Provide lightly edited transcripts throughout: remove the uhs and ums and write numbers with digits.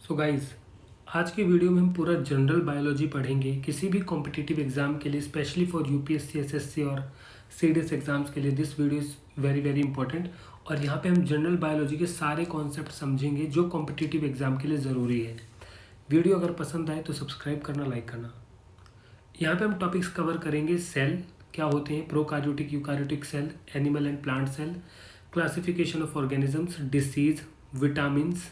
So guys, आज की video में हम पूरा जनरल बायोलॉजी पढ़ेंगे। किसी भी कॉम्पिटिटिव एग्जाम के लिए, स्पेशली फॉर यूपीएससी, एसएससी और सीडीएस एग्जाम्स के लिए this video is very very important. और यहाँ पे हम जनरल बायोलॉजी के सारे कॉन्सेप्ट समझेंगे जो कॉम्पिटिटिव एग्जाम के लिए ज़रूरी है। वीडियो अगर पसंद आए तो सब्सक्राइब करना, लाइक करना। यहाँ पे हम टॉपिक्स कवर करेंगे। सेल क्या होते हैं, prokaryotic, eukaryotic cell, animal and plant cell, classification of organisms, disease, vitamins,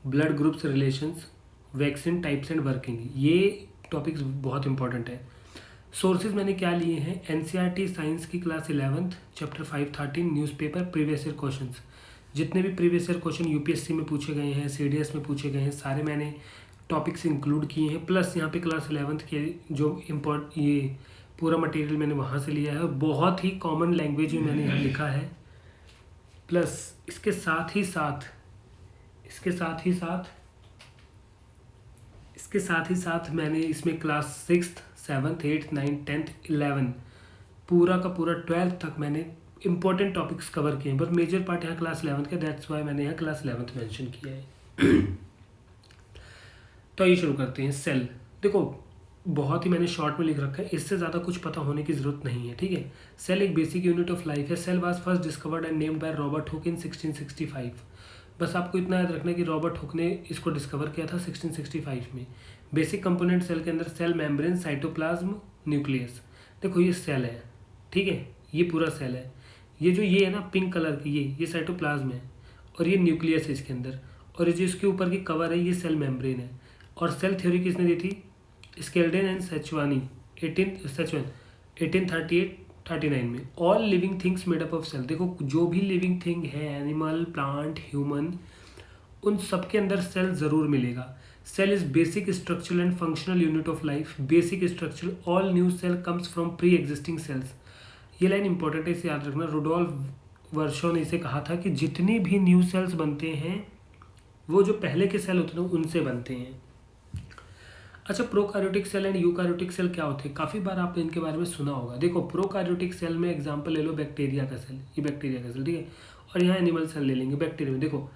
blood groups relations, vaccine types and working. ये टॉपिक्स बहुत इंपॉर्टेंट है। सोर्सेज मैंने क्या लिए हैं, एनसीईआरटी साइंस की class 11th chapter 513 newspaper previous year questions. जितने भी प्रीवियस ईयर क्वेश्चन यूपीएससी में पूछे गए हैं, सीडीएस में पूछे गए हैं, सारे मैंने टॉपिक्स इंक्लूड किए हैं। प्लस यहाँ पे क्लास 11th के जो ये पूरा मटेरियल मैंने वहाँ से लिया है और बहुत ही कॉमन लैंग्वेज में मैंने यहाँ लिखा है। प्लस इसके साथ ही साथ मैंने इसमें class 6th 7th 8th 9th 10th 11 पूरा का पूरा 12th तक मैंने इंपॉर्टेंट टॉपिक्स कवर किए हैं। बट मेजर पार्ट यहाँ क्लास 11th का, दैट्स वाई मैंने यहाँ क्लास 11th मेंशन किया है। तो ये शुरू करते हैं। सेल देखो, बहुत ही मैंने शॉर्ट में लिख रखा है, इससे ज़्यादा कुछ पता होने की ज़रूरत नहीं है, ठीक है। सेल एक बेसिक यूनिट ऑफ लाइफ है। Cell was first discovered and named by Robert Hooke in 1665। बस आपको इतना याद रखना है कि रॉबर्ट हुक ने इसको डिस्कवर किया था 1665 में। बेसिक कंपोनेंट सेल के अंदर सेल मेम्ब्रेन, साइटोप्लाज्म, न्यूक्लियस। देखो ये सेल है, ठीक है, ये पूरा सेल है। ये है ना पिंक कलर की, ये साइटोप्लाज्म है और ये न्यूक्लियस है इसके अंदर। और ये जो इसके ऊपर की कवर है ये सेल मेम्ब्रेन है। और सेल थ्योरी किसने दी थी, स्केल्डन एंड सेचवानी 1838-39 में। All living things made up of cell. देखो जो भी लिविंग थिंग है, एनिमल, प्लांट, ह्यूमन, उन सब के अंदर सेल जरूर मिलेगा। Cell is basic structural and functional unit of life. Basic structure, all new cell comes from pre existing cells. ये लाइन इंपॉर्टेंट है, इसे याद रखना। रुडोल्फ वर्शो ने इसे कहा था कि जितनी भी न्यू सेल्स बनते हैं वो जो पहले के सेल होते हैं उनसे बनते हैं। अच्छा, prokaryotic cell and eukaryotic cell क्या होते हैं, काफ़ी बार आपने इनके बारे में सुना होगा। देखो प्रोकार्योटिक सेल में एग्जांपल ले लो बैक्टीरिया का सेल, ये बैक्टीरिया का सेल, ठीक है। और यहाँ एनिमल सेल ले लेंगे बैक्टीरिया में। देखो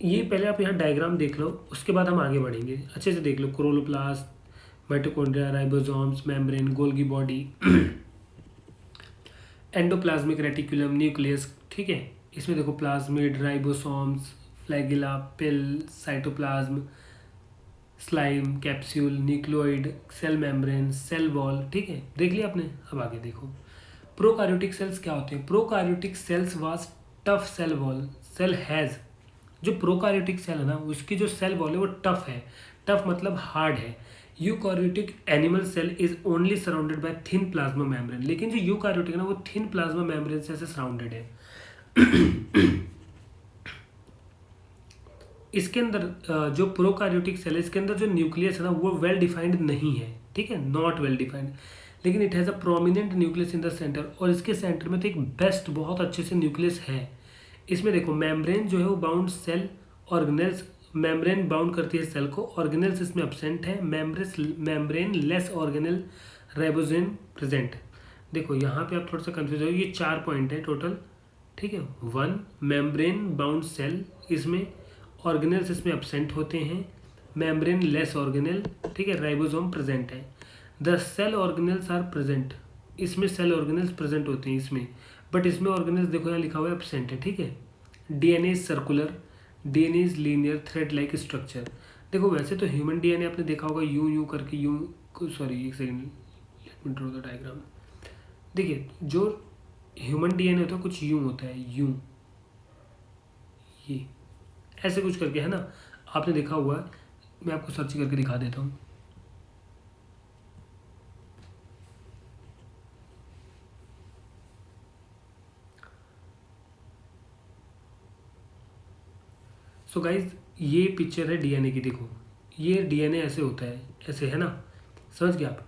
ये पहले आप यहाँ डायग्राम देख लो, उसके बाद हम आगे बढ़ेंगे। अच्छे से देख लो, chloroplast, mitochondria, ribosomes, membrane, Golgi body, endoplasmic reticulum, nucleus, ठीक है। इसमें देखो plasmid, ribosomes, flagella, pili, cytoplasm, slime, capsule, nucleoid, cell membrane, cell wall, ठीक है, देख लिया आपने। अब आगे देखो प्रोकार्योटिक सेल्स क्या होते हैं। Prokaryotic cells was tough cell wall. Cell has, जो प्रोकार्योटिक सेल है ना उसकी जो सेल वॉल है वो टफ है। टफ मतलब हार्ड है। Eukaryotic animal cell is only surrounded by thin plasma membrane. लेकिन जो यूकार्योटिक है ना वो थिन प्लाज्मा मेम्ब्रेन से ऐसे सराउंडेड है। इसके अंदर जो प्रोकार्योटिक सेल है इसके अंदर जो न्यूक्लियस है ना वो वेल डिफाइंड नहीं है, ठीक है, नॉट वेल डिफाइंड। लेकिन it has a prominent nucleus in the centre. और इसके सेंटर में तो एक बेस्ट बहुत अच्छे से न्यूक्लियस है। इसमें देखो मेम्ब्रेन जो है वो bound cell organelles, membrane bound करती है सेल को, ऑर्गेनेल्स इसमें एब्सेंट है। Membrane less organelle, ribosome present. देखो यहाँ पे आप थोड़ा सा कंफ्यूज हो, ये 4 पॉइंट है टोटल, ठीक है। 1 मेम्ब्रेन बाउंड सेल, इसमें ऑर्गेनेल्स इसमें एब्सेंट होते हैं, मेम्ब्रेन लेस ऑर्गेनेल, ठीक है, राइबोसोम प्रेजेंट है। The cell organelles are present, इसमें सेल ऑर्गेनेल्स प्रेजेंट होते हैं इसमें, बट इसमें ऑर्गेनेल्स देखो यहाँ लिखा हुआ है एब्सेंट है, ठीक है। DNA is circular, DNA is linear thread like structure. देखो वैसे तो ह्यूमन डीएनए आपने देखा होगा यूं करके, सॉरी एक second, let me draw the diagram. देखिए जो ह्यूमन डीएनए होता है कुछ यूं होता है, यूं, ये ऐसे कुछ करके है ना, आपने देखा हुआ है। मैं आपको सर्च करके दिखा देता हूँ। सो गाइज ये पिक्चर है डीएनए की। देखो ये डीएनए ऐसे होता है, ऐसे है ना, समझ गए आप।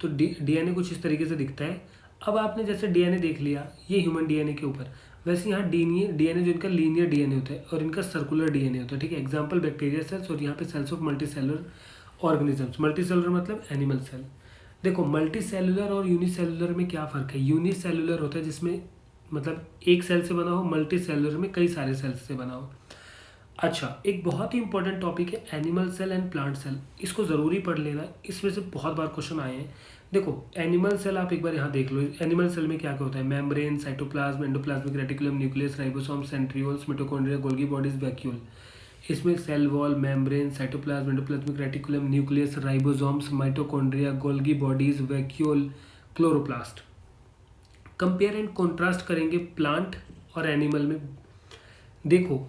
तो डीएनए कुछ इस तरीके से दिखता है। अब आपने जैसे डीएनए देख लिया ये ह्यूमन डीएनए के ऊपर, वैसे यहाँ डीएनए जो इनका लीनियर डीएनए होता है और इनका सर्कुलर डीएनए होता है, ठीक है। एग्जांपल बैक्टीरिया सेल्स और यहाँ पे cells of multicellular organisms. Multicellular मतलब एनिमल सेल। देखो मल्टीसेलुलर और यूनिसेलुलर में क्या फ़र्क है। यूनिसेलुलर होता है जिसमें मतलब एक सेल से बना हो, मल्टीसेलुलर में कई सारे सेल्स से बना हो। अच्छा, एक बहुत ही इंपॉर्टेंट टॉपिक है animal cell and plant cell. इसको ज़रूरी पढ़ लेना, इसमें से बहुत बार क्वेश्चन आए हैं। देखो, एनिमल सेल आप एक बार यहाँ देख लो। एनिमल सेल में क्या क्या होता है? Membrane, cytoplasm, endoplasmic reticulum, nucleus, ribosome, centrioles, mitochondria, Golgi bodies, vacuole. इसमें cell wall, membrane, cytoplasm, endoplasmic reticulum, nucleus, ribosomes, mitochondria, Golgi bodies, vacuole, chloroplast. Compare and contrast करेंगे प्लांट और एनिमल में। देखो,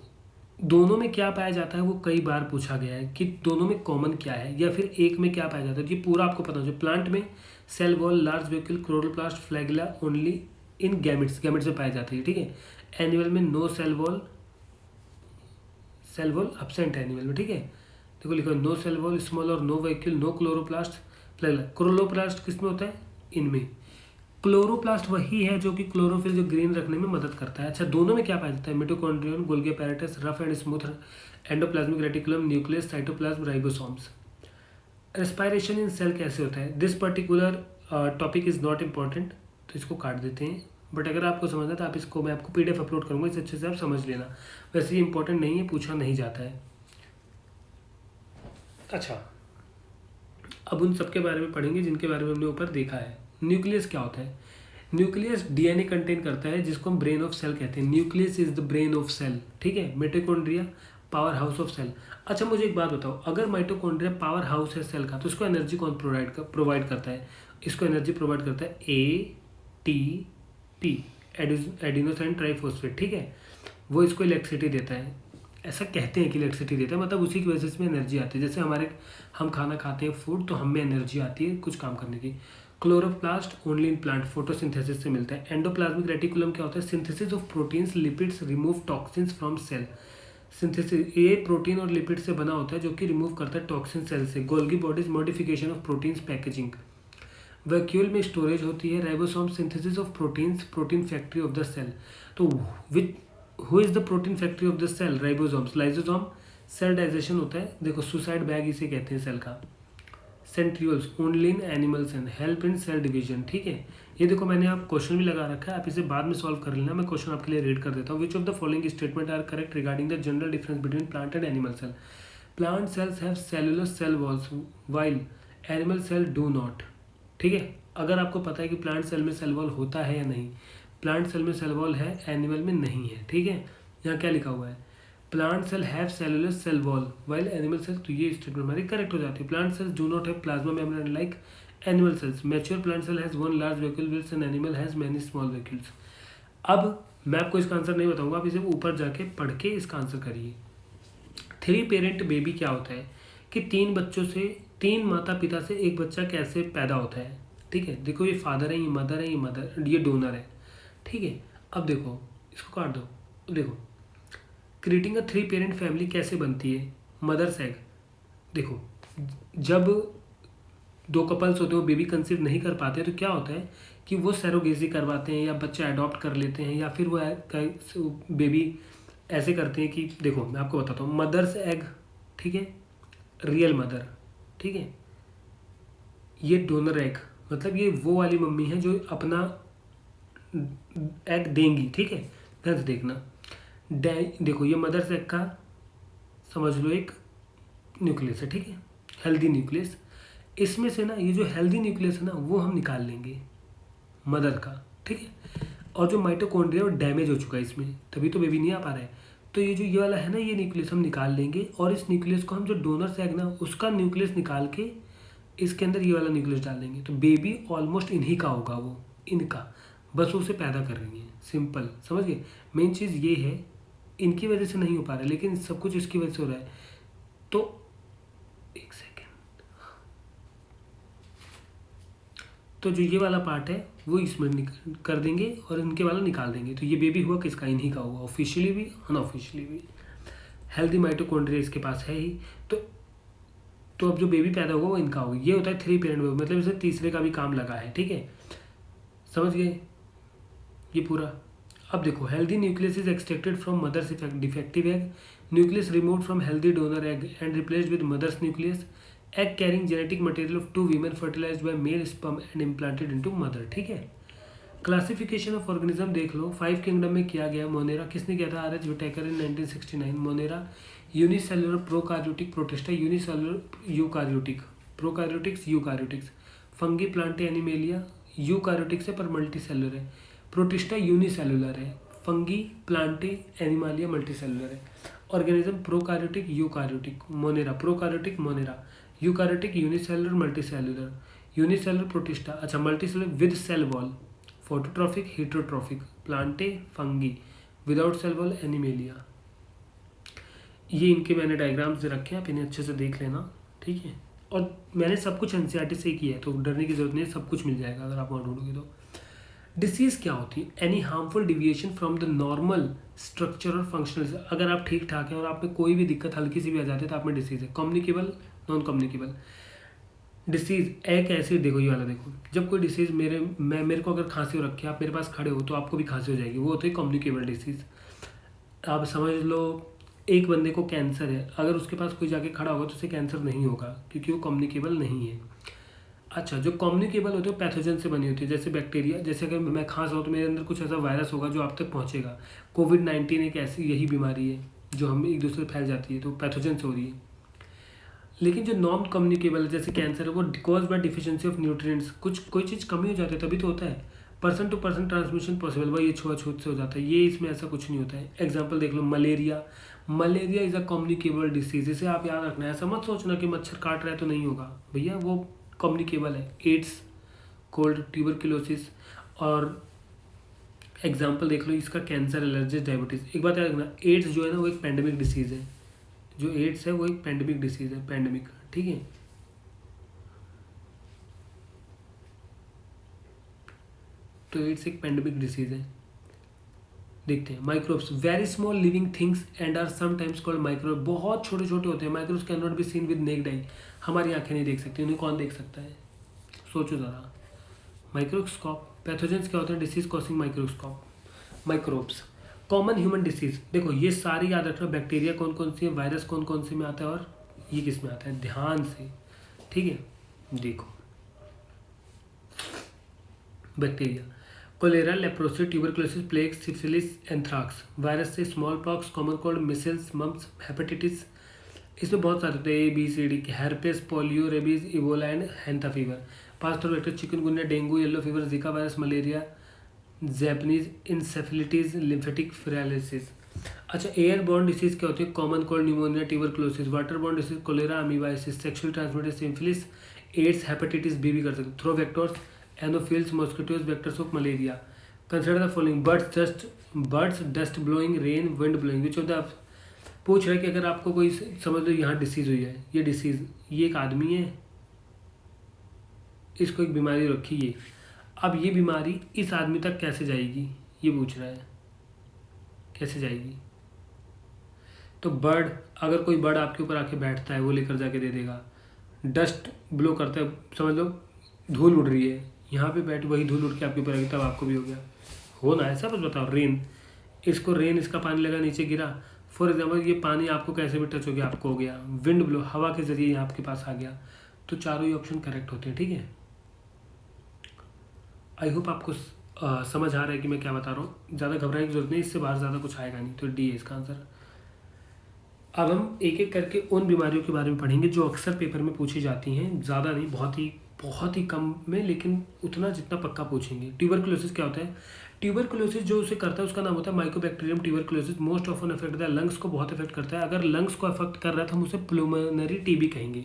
दोनों में क्या पाया जाता है वो कई बार पूछा गया है कि दोनों में कॉमन क्या है, या फिर एक में क्या पाया जाता है। ये पूरा आपको पता हो। प्लांट में cell wall, large vacuole, chloroplast, flagella only in gametes में पाए जाते हैं, ठीक है। एनिमल में नो सेल वॉल एब्सेंट है एनिमल में, ठीक है। देखो लिखो नो सेल वॉल स्मॉल और no vacuole, no chloroplast, flagella. Chloroplast किसमें होता है? इनमें। क्लोरोप्लास्ट वही है जो कि क्लोरोफिल जो ग्रीन रखने में मदद करता है। अच्छा, दोनों में क्या पाया जाता है? Mitochondrion, Golgi apparatus, rough and smooth endoplasmic reticulum, nucleus, cytoplasm, ribosomes. Respiration in cell कैसे होता है? This particular topic is not important, तो इसको काट देते हैं। बट अगर आपको समझना है तो आप इसको, मैं आपको PDF अपलोड करूँगा, इसे अच्छे से आप समझ लेना। वैसे ये इंपॉर्टेंट नहीं है, पूछा नहीं जाता है। अच्छा, अब उन सबके बारे में पढ़ेंगे जिनके बारे में हमने ऊपर देखा है। न्यूक्लियस क्या होता है? न्यूक्लियस DNA कंटेन करता है, जिसको हम ब्रेन ऑफ सेल कहते हैं। Nucleus is the brain of cell, ठीक है। Mitochondria power house of cell. अच्छा, मुझे एक बात बताओ, अगर माइटोकॉन्ड्रिया पावर हाउस है सेल का, तो इसको एनर्जी कौन प्रोवाइड करता है? इसको एनर्जी प्रोवाइड करता है ATP, एडिनोसाइन ट्राइफॉस्फेट, ठीक है। वो इसको इलेक्ट्रिसिटी देता है। ऐसा कहते हैं कि इलेक्ट्रिसिटी देता है, मतलब उसी की वजह से इसमें एनर्जी आती है। जैसे हम खाना खाते हैं फूड, तो हमें एनर्जी आती है कुछ काम करने की। Chloroplast only in plant, photosynthesis से मिलता है। एंडोप्लाज्मिक रेटिकुलम क्या होता है? Synthesis of proteins, lipids, remove toxins from cell. Synthesis, ये प्रोटीन और लिपिड से बना होता है जो कि रिमूव करता है टॉक्सिन सेल से। Golgi bodies, modification of proteins, packaging. Vacuole में स्टोरेज होती है। Ribosome, synthesis of proteins, protein factory of the cell. तो which who is the protein factory of the cell? Ribosomes. Lysosome cell digestion होता है। देखो, suicide bag इसे कहते हैं सेल का। Centrioles only in animals and help in cell division, ठीक है। ये देखो, मैंने आप क्वेश्चन भी लगा रखा है, आप इसे बाद में सॉल्व कर लेना। मैं क्वेश्चन आपके लिए रीड कर देता हूँ। Which of the following statement are correct regarding the general difference between plant and animal cell? Plant cells have cellular cell walls while animal cell do not, ठीक है। अगर आपको पता है कि प्लांट सेल में सेल वॉल होता है या नहीं, प्लांट सेल में सेल वॉल है, एनिमल में नहीं है, ठीक है। यहाँ क्या लिखा हुआ है? Plant cell have cellular cell wall while animal cells, तो ये स्टेटमेंट हमारी करेक्ट हो जाती है। Plant cells do not have plasma membrane like animal cells. Mature plant cell has one large vacuole whiles an animal has many small vacuoles. अब मैं आपको इसका आंसर नहीं बताऊंगा, आप इसे ऊपर जाके पढ़ के इसका आंसर करिए। 3 पेरेंट बेबी क्या होता है? कि 3 बच्चों से, 3 माता पिता से एक बच्चा कैसे पैदा होता है, ठीक है। देखो, ये फादर है, ये मदर है, ये डोनर है, ठीक है। अब देखो, इसको काट दो। देखो, क्रिएटिंग अ 3 पेरेंट फैमिली कैसे बनती है? Mother's egg. देखो, जब 2 कपल्स होते हैं वो बेबी कंसीव नहीं कर पाते, तो क्या होता है कि वो सैरोगेसी करवाते हैं या बच्चा अडॉप्ट कर लेते हैं, या फिर वो बेबी ऐसे करते हैं कि, देखो मैं आपको बताता हूँ। मदर्स एग, ठीक है, रियल मदर, ठीक है। ये डोनर एग, मतलब ये वो वाली मम्मी है जो अपना एग देंगी, ठीक है। ध्यान से देखना। देखो, ये मदर्स एग का समझ लो एक न्यूक्लियस है, ठीक है, हेल्दी न्यूक्लियस। इसमें से ना ये जो हेल्दी न्यूक्लियस है ना, वो हम निकाल लेंगे मदर का, ठीक है। और जो माइटोकॉन्ड्रिया वो डैमेज हो चुका है इसमें, तभी तो बेबी नहीं आ पा रहा है। तो ये वाला है ना, ये न्यूक्लियस हम निकाल लेंगे, और इस न्यूक्लियस को हम जो डोनर एग ना, उसका न्यूक्लियस निकाल के इसके अंदर ये वाला न्यूक्लियस डाल देंगे। तो बेबी ऑलमोस्ट इन्हीं का होगा, वो इनका, बस उसे पैदा कर रही है। सिंपल, समझ गए। मेन चीज़ ये है, इनकी वजह से नहीं हो पा रहा है, लेकिन सब कुछ इसकी वजह से हो रहा है। तो एक सेकेंड, तो जो ये वाला पार्ट है वो इसमें कर देंगे और इनके वाला निकाल देंगे। तो ये बेबी हुआ किसका? इन्हीं का हुआ, ऑफिशियली भी अनऑफिशियली भी। हेल्दी माइटोकॉन्ड्रिया इसके पास है ही, तो अब जो बेबी पैदा होगा वो इनका होगा। ये होता है 3 पेरेंट बेबी, मतलब इसे तीसरे का भी काम लगा है, ठीक है। समझ गए ये पूरा। अब देखो, healthy nucleus is extracted from mother's defective egg, nucleus removed from healthy donor egg and replaced with mother's nucleus, egg carrying genetic material of 2 women fertilised by male sperm and implanted into mother, ठीक है। Classification of organism देख लो, 5 kingdom में किया गया। Monera किसने किया था? R H. Whittaker in 1969। Monera unicellular prokaryotic, protista unicellular eukaryotic, prokaryotics eukaryotics. Fungi plantae animalia eukaryotics है पर मल्टी सेलुलर है। प्रोटिस्टा यूनिसेलुलर है, fungi plantae animalia multi cellular है। Organism prokaryotic eukaryotic. Monera prokaryotic, monera eukaryotic unicellular multi cellular. Unicellular protista, अच्छा multi cellular with cell wall. Phototrophic heterotrophic. Plantae fungi, without cell wall animalia. ये इनके मैंने diagrams रखे हैं, आप इन्हें अच्छे से देख लेना, ठीक है। और मैंने सब कुछ एनसीईआरटी से ही किया है, तो डरने की जरूरत नहीं है, सब कुछ मिल जाएगा अगर आप वहाँ ढूंढोगे तो। डिसीज़ क्या होती है? Any harmful deviation from the normal structure और फंक्शनल। अगर आप ठीक ठाक हैं और आप में कोई भी दिक्कत हल्की सी भी आ जाती है तो आप में डिसीज़ है। Communicable, non communicable. डिसीज़ एक एसिड, देखो ये वाला देखो, जब कोई डिसीज़ मेरे को अगर खांसी हो रखी है, आप मेरे पास खड़े हो तो आपको भी खांसी हो जाएगी, वो होती है कम्युनिकेबल डिसीज़। आप समझ लो एक बंदे को कैंसर है, अगर उसके पास कोई जाके खड़ा होगा तो उसे कैंसर नहीं होगा क्योंकि वो कम्युनिकेबल नहीं है। अच्छा, जो कम्युनिकेबल होते हैं पैथोजन से बनी होती है, जैसे बैक्टीरिया। जैसे अगर मैं खांस रहा हूँ तो मेरे अंदर कुछ ऐसा वायरस होगा जो आप तक पहुँचेगा। कोविड-19 एक ऐसी यही बीमारी है जो हम एक दूसरे से फैल जाती है, तो पैथोजन से हो रही है। लेकिन जो नॉन कम्युनिकेबल जैसे कैंसर है, वो cause by deficiency of nutrients. कोई चीज़ कमी हो जाती है तभी तो होता है। Person to person transmission possible, वही ये छुआछूत से हो जाता है, ये इसमें ऐसा कुछ नहीं होता है। एग्जाम्पल देख लो, malaria. Malaria is a communicable disease, इसे आप याद रखना है। ऐसा मत सोचना कि मच्छर काट रहा है तो नहीं होगा, भैया वो कम्युनिकेबल है। AIDS, cold, tuberculosis. और एग्जाम्पल देख लो इसका, कैंसर, एलर्जी, डायबिटीज़। एक बात याद रखना, एड्स जो है ना वो एक पेंडेमिक डिसीज़ है। जो एड्स है वो एक पेंडेमिक डिसीज़ है, पेंडेमिक, ठीक है। तो एड्स एक पेंडेमिक डिसीज़ है। देखते हैं microbes, very small living things and are sometimes called microbe. बहुत छोटे छोटे होते हैं। Microbes can not be seen with naked eye, हमारी आंखें नहीं देख सकती, उन्हें कौन देख सकता है? सोचो ज़रा। माइक्रोस्कोप। पैथोजेंस क्या होते हैं? Disease causing microscope, microbes. Common human disease, देखो ये सारी याद रखना। बैक्टीरिया कौन कौन सी है, वायरस कौन कौन से में आता है, और ये किस में आता है, ध्यान से, ठीक है। देखो bacteria, cholera, leprosy, tuberculosis, plague, syphilis, anthrax. Virus से small pox, common cold, measles, mumps, hepatitis. इसमें बहुत सारे होते हैं, ABCD, herpes, polio, rabies, Ebola and hanta fever. पास्थोवेक्टर, chikungunya, dengue, yellow fever, Zika virus, malaria, Japanese encephalitis, lymphatic paralysis. अच्छा, air borne disease क्या होती है? Common cold, pneumonia, tuberculosis. Water borne disease, cholera, amoebiasis. Sexually transmitted syphilis, AIDS, hepatitis B भी कर सकते। Throw vectors, anopheles, mosquitoes, vectors of malaria. Consider the following, birds, dust blowing, rain, wind blowing. Which of the, पूछ रहे कि अगर आपको कोई, समझ लो यहाँ डिसीज हुई है, ये डिसीज, ये एक आदमी है, इसको एक बीमारी रखी है, अब ये बीमारी इस आदमी तक कैसे जाएगी, ये पूछ रहा है, कैसे जाएगी? तो बर्ड, अगर कोई बर्ड आपके ऊपर आके बैठता है, वो लेकर जाके दे देगा। डस्ट ब्लो करता है, समझ लो धूल उड़ रही है, यहाँ पे बैठ, वही धूल उड़ के आपके ऊपर आएगी, तब आपको भी हो गया। हो ना ऐसा? बस बताओ। रेन, इसको रेन, इसका पानी लगा, नीचे गिरा, फॉर एग्जाम्पल ये पानी आपको कैसे भी टच हो गया, आपको हो गया। विंड ब्लो, हवा के जरिए आपके पास आ गया। तो चारों ही ऑप्शन करेक्ट होते हैं, ठीक है। आई होप आपको समझ आ रहा है कि मैं क्या बता रहा हूँ। ज़्यादा घबराने की जरूरत नहीं, इससे बाहर ज़्यादा कुछ आएगा नहीं। तो डी है इसका आंसर। अब हम एक एक करके उन बीमारियों के बारे में पढ़ेंगे जो अक्सर पेपर में पूछी जाती हैं, ज़्यादा नहीं, बहुत ही कम में, लेकिन उतना जितना पक्का पूछेंगे। ट्यूबरकुलोसिस क्या होता है? ट्यूबरकुलोसिस जो उसे करता है उसका नाम होता है Mycobacterium tuberculosis. Most often affect the lungs को बहुत अफेक्ट करता है। अगर लंग्स को अफेक्ट कर रहा है तो हम उसे प्लूमनरी टीबी कहेंगे।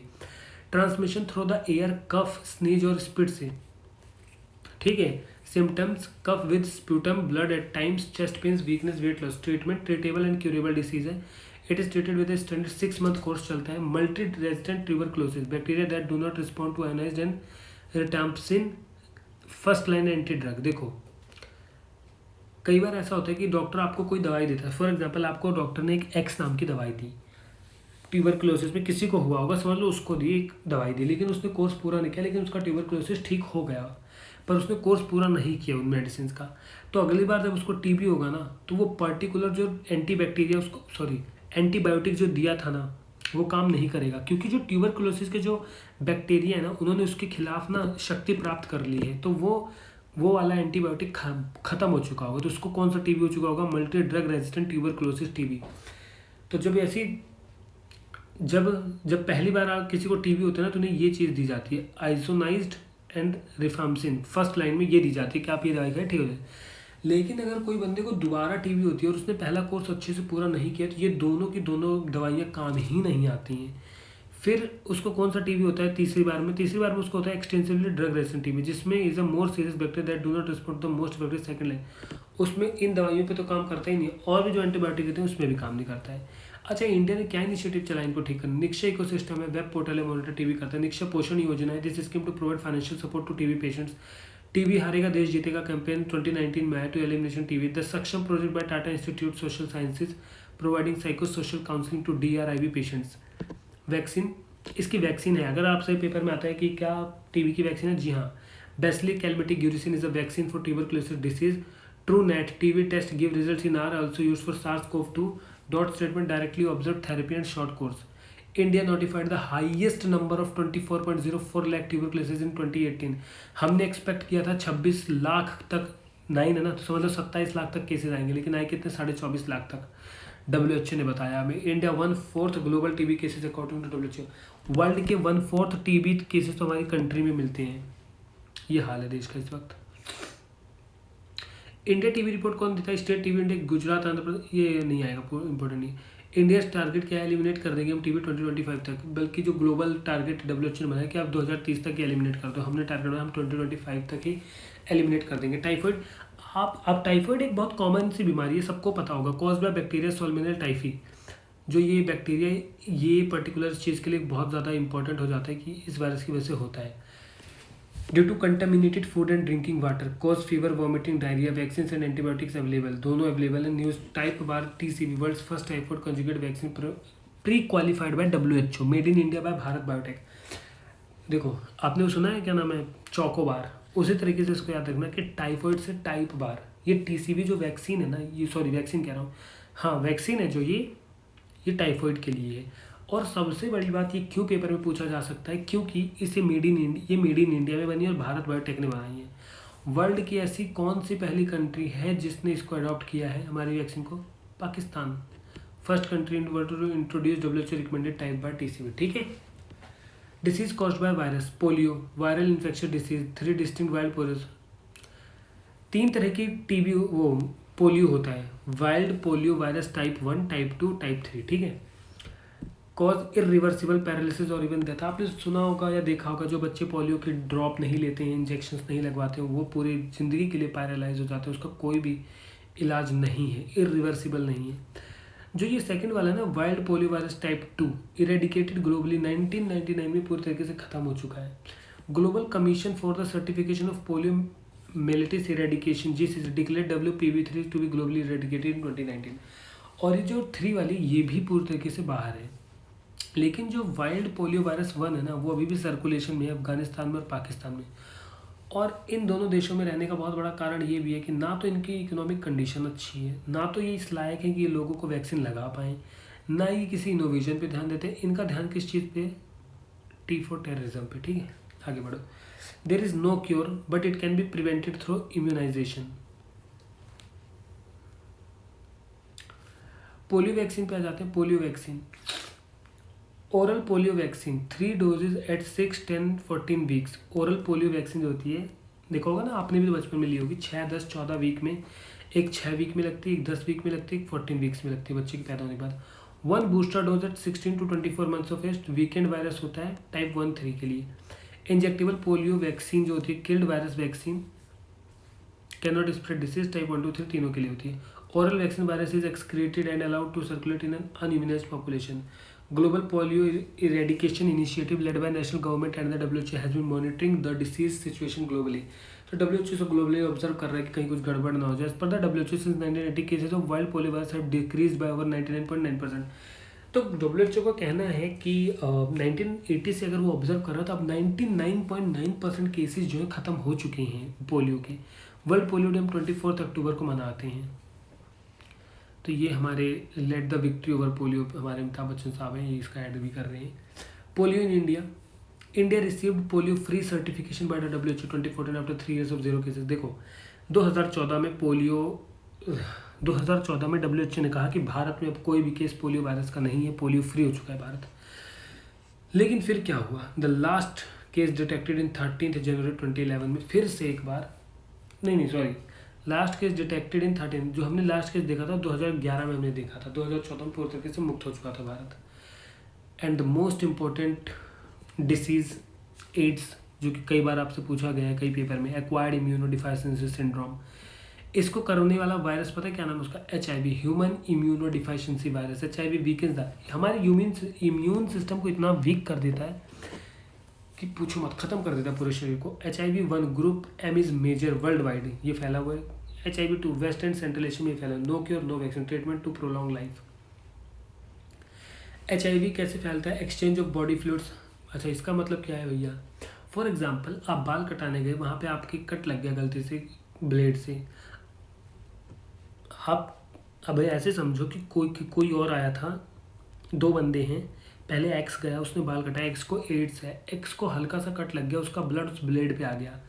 Transmission through the air, cough, sneeze और स्पिट से, ठीक है। Symptoms, cough with sputum, blood at times, chest pains, weakness, weight loss. Treatment, treatable and curable disease है। It is treated with a standard 6 month course चलता है। Multi resistant tuberculosis, bacteria that do not respond to isoniazid and rifampicin, first line anti drug. देखो कई बार ऐसा होता है कि doctor आपको कोई दवाई देता है। फॉर एग्जाम्पल आपको डॉक्टर ने एक एक्स नाम की दवाई दी, ट्यूबरकुलोसिस में किसी को हुआ होगा, समझ लो उसको दी, एक दवाई दी, लेकिन उसने कोर्स पूरा नहीं किया, लेकिन उसका ट्यूबरकुलोसिस ठीक हो गया, पर उसने कोर्स पूरा नहीं किया उन मेडिसिन का। तो अगली बार जब उसको टीबी होगा ना, तो वो पर्टिकुलर जो एंटीबायोटिक जो दिया था ना, वो काम नहीं करेगा, क्योंकि जो ट्यूबरकुलोसिस के जो बैक्टीरिया है ना, उन्होंने उसके खिलाफ ना शक्ति प्राप्त कर ली है। तो वो वो वाला एंटीबायोटिक ख़त्म हो चुका होगा, तो उसको कौन सा टीबी हो चुका होगा? Multi drug resistant tuberculosis TB. तो जब ऐसी जब जब पहली बार किसी को टीबी होता है ना, तो उन्हें ये चीज़ दी जाती है, आइसोनाइज्ड एंड रिफाम्सिन, फर्स्ट लाइन में ये दी जाती है कि आप ये दवाई खाएं, ठीक हो जाए। लेकिन अगर कोई बंदे को दोबारा टीबी होती है और उसने पहला कोर्स अच्छे से पूरा नहीं किया, तो ये दोनों की दोनों दवाइयाँ काम ही नहीं आती हैं। फिर उसको कौन सा टीबी होता है तीसरी बार में? तीसरी बार में उसको होता है एक्सटेंसिवली ड्रग रेजिस्टेंट टीबी, जिसमें is a more serious bacteria that do not respond the most effective second line. उसमें इन दवाइयों पे तो काम करता ही नहीं, और भी जो एंटीबायोटिक देते हैं उसमें भी काम नहीं करता है। अच्छा, इंडिया ने क्या इनिशिएटिव चला इनको ठीक करना? निक्षय इकोसिस्टम है, वेब पोर्टल है, मॉनिटर टीबी करता है। निक्षय पोषण योजना है, this scheme to provide financial support to TB patients. TB हारेगा देश जीतेगा कैंपेन 2019 में आया to elimination TB. The Saksham project by Tata institute social sciences providing psycho social counselling to DRIV patients. Vaccine, इसकी वैक्सीन है, अगर आपसे पेपर में आता है कि क्या टीबी की वैक्सीन है, जी हाँ, बेसिलिक कैलमेटिक यूरिसिन is a vaccine for tuberculosis disease. Truenat TB test give results in are also used for SARS-CoV-2 dot statement directly observe therapy and short course. India notified the highest number of 24.04 lakh tuberculosis in 2018। हमने expect किया था 26 लाख तक, 9 है ना, तो समझ लो 27 लाख तक cases आएंगे, लेकिन आए कितने? 24.5 लाख तक WHO ने बताया हमें। India 1/4 global TB cases according to WHO। World के 1/4 टीबी केसेस तो हमारी कंट्री में मिलते हैं। ये हाल है देश का इस वक्त। इंडिया टीबी रिपोर्ट कौन देता है? State TB index Gujarat, Andhra Pradesh. ये नहीं आएगा, इंपॉर्टेंट नहीं। इंडिया टारगेट क्या है? एलिमिनेट कर देंगे हम टीबी 2025 तक, बल्कि जो ग्लोबल टारगेट WHO ने बनाया कि आप 2030 तक ही एलिमिनेट कर दो, हमने टारगेट बनाया हम 2025 तक ही एलिमिनेट कर देंगे। टाइफाइड, आप टाइफाइड एक बहुत कॉमन सी बीमारी है, सबको पता होगा, कॉज बाय बैक्टीरिया सोलमिनल टाइफी। जो ये बैक्टीरिया, ये पर्टिकुलर चीज़ के लिए बहुत ज़्यादा इंपॉर्टेंट हो जाता है कि इस वायरस की वजह से होता है। Due to contaminated food and drinking water cause fever, vomiting, diarrhoea. Vaccine and antibiotics available, दोनों अवेलेबल है। News Typbar TCV world's first typhoid conjugate vaccine pre qualified by WHO, made in India by Bharat Biotech. देखो, आपने सुना है क्या नाम है? Chocobar. उसी तरीके से इसको याद रखना कि टाइफाइड से टाइप बार, ये TCV जो वैक्सीन है ना, ये सॉरी वैक्सीन कह रहा हूँ, हाँ वैक्सीन है जो ये टाइफाइड के लिए है। और सबसे बड़ी बात, ये क्यों पेपर में पूछा जा सकता है? क्योंकि इसे मेड इन इंडिया में बनी है और भारत बायोटेक ने बनाई है। वर्ल्ड की ऐसी कौन सी पहली कंट्री है जिसने इसको अडॉप्ट किया है हमारी वैक्सीन को? Pakistan. First country in world to introduce WHO recommended Typbar TCV, ठीक है। Disease caused by virus, polio, viral infection disease, 3 distinct wild polio. 3 तरह की टीबी, वो पोलियो होता है, wild polio virus type 1, type 2, type 3, ठीक है। कॉज इरिवर्सिबल पैरालिसिस और इवन डेथ। आपने सुना होगा या देखा होगा, जो बच्चे पोलियो की ड्रॉप नहीं लेते हैं, इंजेक्शंस नहीं लगवाते हैं, वो पूरी ज़िंदगी के लिए पैरालाइज हो जाते हैं, उसका कोई भी इलाज नहीं है, इरिवर्सिबल नहीं है। जो ये सेकंड वाला है ना, wild polio virus type 2, eradicated globally 1999 में पूरी तरीके से ख़त्म हो चुका है। Global commission for the certification of polio myelitis eradication, GCC, declare WPV3 to be globally eradicated in 2019। और ये जो 3 वाली, ये भी पूरी तरीके से बाहर है। लेकिन जो वाइल्ड पोलियो वायरस 1 है ना, वो अभी भी सर्कुलेशन में है अफगानिस्तान में और पाकिस्तान में। और इन दोनों देशों में रहने का बहुत बड़ा कारण ये भी है कि ना तो इनकी इकोनॉमिक कंडीशन अच्छी है, ना तो ये इस लायक है कि ये लोगों को वैक्सीन लगा पाएँ, ना ये किसी इनोवेशन पे ध्यान देते हैं। इनका ध्यान किस चीज़ पे? T फॉर टेररिज्म पे, ठीक है। आगे बढ़ो। There is no cure but it can be prevented through immunisation. Polio vaccine पे आ जाते हैं। Polio vaccine, oral polio vaccine 3 doses at 6, 10, 14 weeks. Oral polio vaccine जो होती है, देखा होगा ना आपने भी, तो बचपन में ली होगी, 6, 10, 14 वीक में, एक 6 वीक में लगती है, एक 10 वीक में लगती है, एक 14 वीक्स में लगती है बच्चे के पैदा होने के बाद। 1 booster dose at 16 to 24 months of age. Weakened virus होता है टाइप 1-3 के लिए। इंजेक्टेबल पोलियो वैक्सीन जो होती है, killed virus vaccine, can not spread disease type 1, 2, 3 तीनों के लिए होती है। Oral vaccine virus is excreted and allowed to circulate in an unimmunized population. Global polio eradication initiative led by national government and the WHO has been monitoring the disease situation globally. तो WHO से globally observe कर रहा है कि कहीं कुछ गड़बड़ ना हो जाए। पर the WHO since 1980 cases of wild polio virus have decreased bye over 99.9%। तो WHO का कहना है कि 1980 से अगर वो ऑब्जर्व कर रहा है तो अब 99.9% केसेस जो है ख़त्म हो चुके हैं पोलियो के। वर्ल्ड पोलियो डे हम 24 अक्टूबर को मनाते हैं। तो ये हमारे let the victory over polio, हमारे अमिताभ बच्चन साहब हैं, ये इसका ऐड भी कर रहे हैं। Polio in India, India received polio free certification by the WHO 2014 after 3 years of zero cases. देखो 2014 में पोलियो 2014 में WHO ने कहा कि भारत में अब कोई भी केस पोलियो वायरस का नहीं है, पोलियो फ्री हो चुका है भारत। लेकिन फिर क्या हुआ, the last case detected in 13 जनवरी 2011 में फिर से एक बार लास्ट केस डिटेक्टेड इन 13, जो हमने लास्ट केस देखा था 2011 में हमने देखा था, 2014 में पूरी तरीके से मुक्त हो चुका था Bharat. And the most important disease AIDS, जो कि कई बार आपसे पूछा गया है कई पेपर में, एक्वायर्ड इम्यूनोडिफिशियेंसी सिंड्रोम, इसको करने वाला वायरस पता है क्या नाम है उसका, HIV, human immunodeficiency virus. HIV weakens the, हमारे इम्यून सिस्टम को इतना वीक कर देता है कि पूछो मत, खत्म कर देता है पूरे शरीर को। HIV-1 group M is major world wide, ये फैला हुआ है। HIV-2 waste and central Asia में फैला, no cure no vaccine, treatment to prolong life. HIV कैसे फैलता है, एक्सचेंज ऑफ बॉडी फ्लूइड्स। अच्छा इसका मतलब क्या है भैया, फॉर एग्जाम्पल आप बाल कटाने गए, वहाँ पे आपकी कट लग गया गलती से ब्लेड से, आप अब ऐसे समझो कि कोई और आया था, दो बंदे हैं, पहले एक्स गया, उसने बाल कटाया, एक्स को एड्स है, एक्स को हल्का सा कट लग गया, उसका ब्लड उस ब्लेड पे आ गया।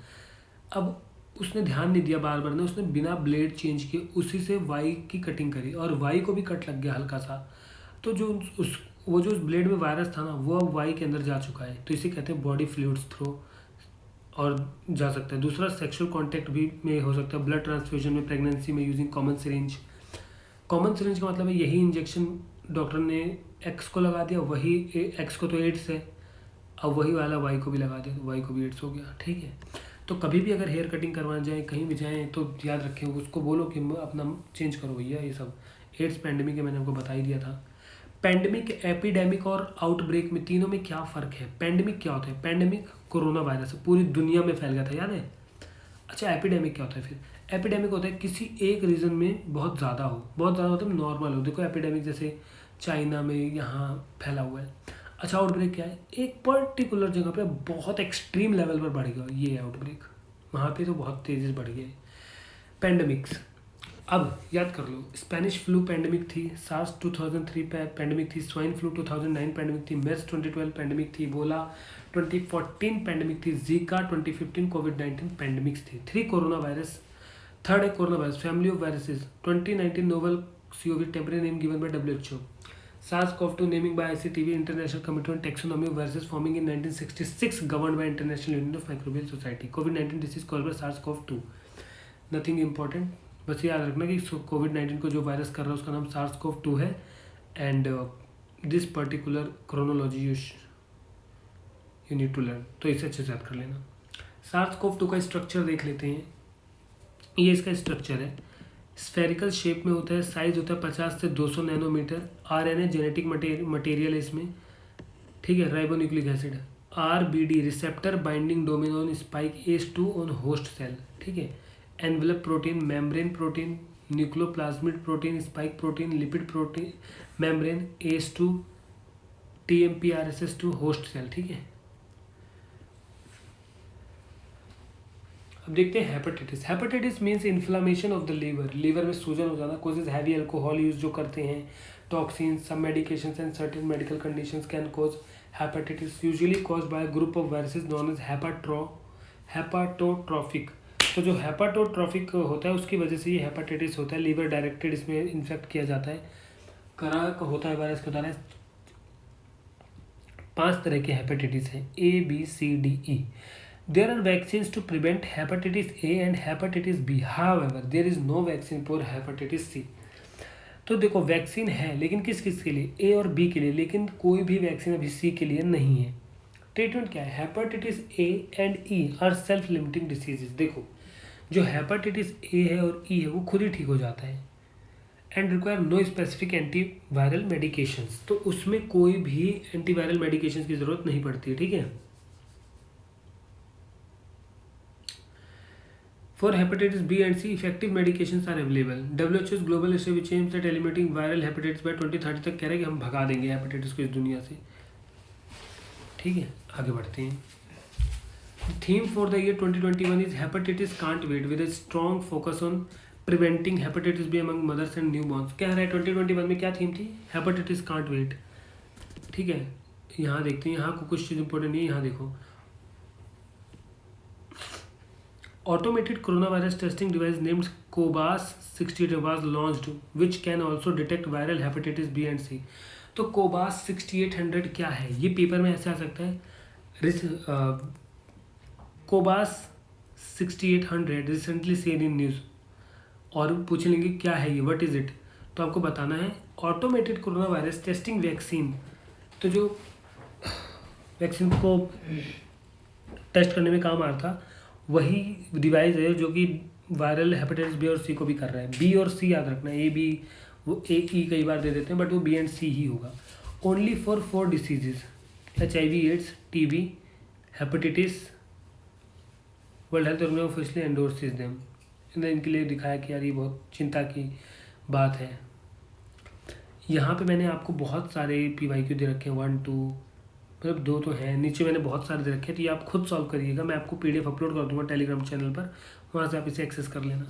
अब उसने ध्यान नहीं दिया बार बार ने, उसने बिना ब्लेड चेंज किए उसी से वाई की कटिंग करी और वाई को भी कट लग गया हल्का सा, तो जो उस ब्लेड में वायरस था ना, वो अब वाई के अंदर जा चुका है, तो इसे कहते हैं बॉडी फ्लूइड्स थ्रो और जा सकता है। दूसरा सेक्सुअल कांटेक्ट भी में हो सकता है, ब्लड ट्रांसफ्यूजन में, प्रेगनेंसी में using common syringe. Common syringe का मतलब है यही इंजेक्शन डॉक्टर ने एक्स को लगा दिया, वही एक्स को तो एड्स है, अब वही वाला वाई को भी लगा दिया, तो वाई को भी एड्स हो गया। ठीक है, तो कभी भी अगर हेयर कटिंग करवाने जाएँ, कहीं भी जाएँ, तो याद रखें, उसको बोलो कि अपना चेंज करो भैया, ये सब एड्स पैंडेमिक है, मैंने आपको बता ही दिया था। पैंडेमिक, एपिडेमिक और आउटब्रेक में तीनों में क्या फ़र्क है। पैंडेमिक क्या होता है, पैंडेमिक कोरोना वायरस पूरी दुनिया में फैल गया था, याद है। अच्छा एपिडेमिक क्या होता है फिर, एपिडेमिक होता है किसी एक रीजन में बहुत ज़्यादा हो, बहुत ज़्यादा मतलब नॉर्मल हो, देखो एपिडेमिक जैसे चाइना में यहाँ फैला हुआ है। अच्छा आउटब्रेक क्या है, एक पर्टिकुलर जगह पे बहुत एक्सट्रीम लेवल पर बढ़ गया, ये है आउटब्रेक, वहाँ पे तो बहुत तेज़ी से बढ़ गया है। पैंडेमिक्स अब याद कर लो, स्पेनिश फ्लू पैंडेमिक थी, सार्स 2003 पैंडेमिक थी, स्वाइन फ्लू 2009 पैंडेमिक थी, मेर्स 2012 पैंडेमिक थी, इबोला 2014 पैंडेमिक थी, जीका 2015 कोविड-19 पैंडेमिक्स थी। थर्ड है corona virus, family of viruses, 2019 novel COVID temporary name given by WHO, SARS-CoV-2 naming by ICTV international committee on taxonomy of viruses forming in 1966 governed by international union of microbial society. COVID-19 disease called bye SARS-CoV-2, nothing important, बस याद रखना कि COVID-19 को जो virus कर रहा है उसका नाम SARS-CoV-2 है। And this particular chronology you need to learn, तो इसे अच्छे से याद कर लेना। SARS-CoV-2 का स्ट्रक्चर देख लेते हैं, ये इसका स्ट्रक्चर है, स्फेरिकल शेप में होता है, साइज होता है 50 से 200 नैनोमीटर, RNA जेनेटिक मटेरियल है इसमें, ठीक है, ribonucleic acid, RBD receptor binding domain on spike ACE2 on host cell, ठीक है, envelope protein, membrane protein, nucleoplasmid protein, spike protein, lipid protein, membrane, ACE2, TMP RSS2 host cell, ठीक है। अब देखते हैं hepatitis. Hepatitis means inflammation of the liver, liver में सूजन हो जाना, कोजेज हैवी अल्कोहल यूज जो करते हैं, toxins, some medications and certain medical conditions can cause hepatitis, usually caused by group of viruses known as hepatotropic. तो जो हेपाटोट्रोफिक होता है उसकी वजह से ये हेपेटाइटिस होता है, लीवर डायरेक्टेड इसमें इन्फेक्ट किया जाता है, करा होता है वायरस के द्वारा। 5 तरह के हेपेटाइटिस हैं, ABCDE। There are vaccines to prevent hepatitis A and hepatitis B. However, there is no vaccine for hepatitis C. तो देखो वैक्सीन है लेकिन किस किस के लिए, A और B के लिए, लेकिन कोई भी वैक्सीन अभी C के लिए नहीं है। ट्रीटमेंट क्या है, hepatitis A and E are self limiting diseases. देखो जो हेपेटाइटिस A है और E है वो खुद ही ठीक हो जाता है, and require no specific antiviral medications, तो उसमें कोई भी एंटीवायरल मेडिकेशंस की जरूरत नहीं पड़ती है, ठीक है। For hepatitis B and C, effective medications are available. WHO's global issue which aims at eliminating viral hepatitis by 2030 तक कह रहा है कि हम भगा देंगे हेपेटाइटिस को इस दुनिया से, ठीक है। आगे बढ़ते हैं। Theme for the year 2021 is hepatitis can't wait with a strong focus on preventing hepatitis B among mothers and newborns। क्या रहा है 2021 में क्या थीम थी, हेपेटाइटिस कांट वेट, ठीक है। यहाँ देखते हैं, यहाँ को कुछ चीज़ इंपॉर्टेंट नहीं है। यहाँ देखो, automated coronavirus testing device named Cobas 68 was launched, which can also detect viral hepatitis B and C. तो Cobas 6800 क्या है, ये पेपर में ऐसे आ सकता है। Cobas 6800 recently said in news, और पूछ लेंगे क्या है ये, व्हाट इज इट, तो आपको बताना है automated corona virus testing vaccine. तो जो वैक्सीन को टेस्ट करने में काम आ रहा था, वही डिवाइस है जो कि वायरल हेपेटाइटिस बी और सी को भी कर रहा है। बी और सी याद रखना, ए बी, वो ए ई कई बार दे देते हैं, बट वो बी एंड सी ही होगा। Only for 4 diseases, HIV AIDS, TB, hepatitis. World health organisation officially endorses them. इनके लिए दिखाया कि यार ये बहुत चिंता की बात है। यहाँ पे मैंने आपको बहुत सारे PYQ दे रखे हैं, 1 2, मतलब 2 तो हैं, नीचे मैंने बहुत सारे दे रखे हैं, तो ये आप खुद सॉल्व करिएगा। मैं आपको PDF अपलोड कर दूंगा टेलीग्राम चैनल पर, वहाँ से आप इसे एक्सेस कर लेना।